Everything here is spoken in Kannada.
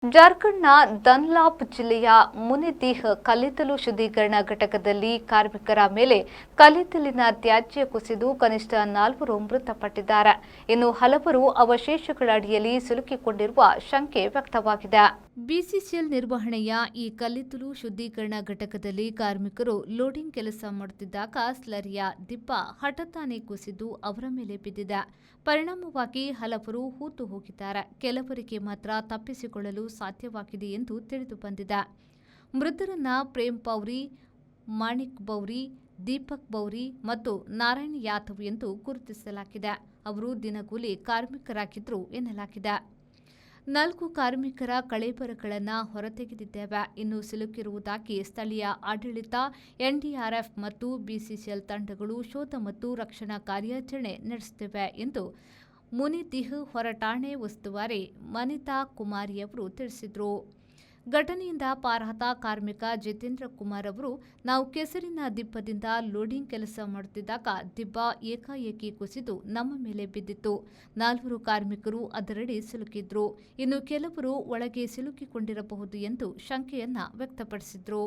ಜಾರ್ಖಂಡ್ನ ದನ್ಲಾಪ್ ಜಿಲ್ಲೆಯ ಮುನಿದಿಹ್ ಕಲ್ಲಿದ್ದಲು ಶುದ್ಧೀಕರಣ ಘಟಕದಲ್ಲಿ ಕಾರ್ಮಿಕರ ಮೇಲೆ ಕಲ್ಲಿದ್ದಲಿನ ತ್ಯಾಜ್ಯ ಕುಸಿದು ಕನಿಷ್ಠ 4 ಮೃತಪಟ್ಟಿದ್ದಾರೆ. ಇನ್ನು ಹಲವರು ಅವಶೇಷಗಳ ಅಡಿಯಲ್ಲಿ ಸಿಲುಕಿಕೊಂಡಿರುವ ಶಂಕೆ ವ್ಯಕ್ತವಾಗಿದೆ. ಬಿಸಿಸಿಎಲ್ ನಿರ್ವಹಣೆಯ ಈ ಕಲ್ಲಿದ್ದಲು ಶುದ್ಧೀಕರಣ ಘಟಕದಲ್ಲಿ ಕಾರ್ಮಿಕರು ಲೋಡಿಂಗ್ ಕೆಲಸ ಮಾಡುತ್ತಿದ್ದಾಗ ಸ್ಲರಿಯ ದಿಬ್ಬ ಹಠಾತ್ತನೆ ಕುಸಿದು ಅವರ ಮೇಲೆ ಬಿದ್ದಿದೆ. ಪರಿಣಾಮವಾಗಿ ಹಲವರು ಹೂತು ಹೋಗಿದ್ದಾರೆ. ಕೆಲವರಿಗೆ ಮಾತ್ರ ತಪ್ಪಿಸಿಕೊಳ್ಳಲು ಸಾಧ್ಯವಾಗಿದೆ ಎಂದು ತಿಳಿದು ಬಂದಿದೆ. ಮೃತರನ್ನ ಪ್ರೇಮ್ ಪೌರಿ, ಮಾಣಿಕ್ ಬೌರಿ, ದೀಪಕ್ ಬೌರಿ ಮತ್ತು ನಾರಾಯಣ್ ಯಾದವ್ ಎಂದು ಗುರುತಿಸಲಾಗಿದೆ. ಅವರು ದಿನಗೂಲಿ ಕಾರ್ಮಿಕರಾಗಿದ್ರು ಎನ್ನಲಾಗಿದೆ. 4 ಕಾರ್ಮಿಕರ ಕಳೇಬರಗಳನ್ನು ಹೊರತೆಗೆದಿದ್ದೇವೆ. ಇನ್ನು ಸಿಲುಕಿರುವುದಾಗಿ ಸ್ಥಳೀಯ ಆಡಳಿತ, ಎನ್ಡಿಆರ್ಎಫ್ ಮತ್ತು ಬಿಸಿಸಿಎಲ್ ತಂಡಗಳು ಶೋಧ ಮತ್ತು ರಕ್ಷಣಾ ಕಾರ್ಯಾಚರಣೆ ನಡೆಸುತ್ತಿವೆ ಎಂದು ಮುನಿದಿಹ್ ಹೊರಠಾಣೆ ಉಸ್ತುವಾರಿ ಮನಿತಾ ಕುಮಾರಿಯವರು ತಿಳಿಸಿದರು. ಘಟನೆಯಿಂದ ಪಾರಾದ ಕಾರ್ಮಿಕ ಜಿತೇಂದ್ರ ಕುಮಾರ್ ಅವರು, ನಾವು ಕೆಸರಿನ ದಿಬ್ಬದಿಂದ ಲೋಡಿಂಗ್ ಕೆಲಸ ಮಾಡುತ್ತಿದ್ದಾಗ ದಿಬ್ಬ ಏಕಾಏಕಿ ಕುಸಿದು ನಮ್ಮ ಮೇಲೆ ಬಿದ್ದಿತ್ತು. 4 ಕಾರ್ಮಿಕರು ಅದರಡಿ ಸಿಲುಕಿದ್ರು. ಇನ್ನು ಕೆಲವರು ಒಳಗೆ ಸಿಲುಕಿಕೊಂಡಿರಬಹುದು ಎಂದು ಶಂಕೆಯನ್ನ ವ್ಯಕ್ತಪಡಿಸಿದ್ರು.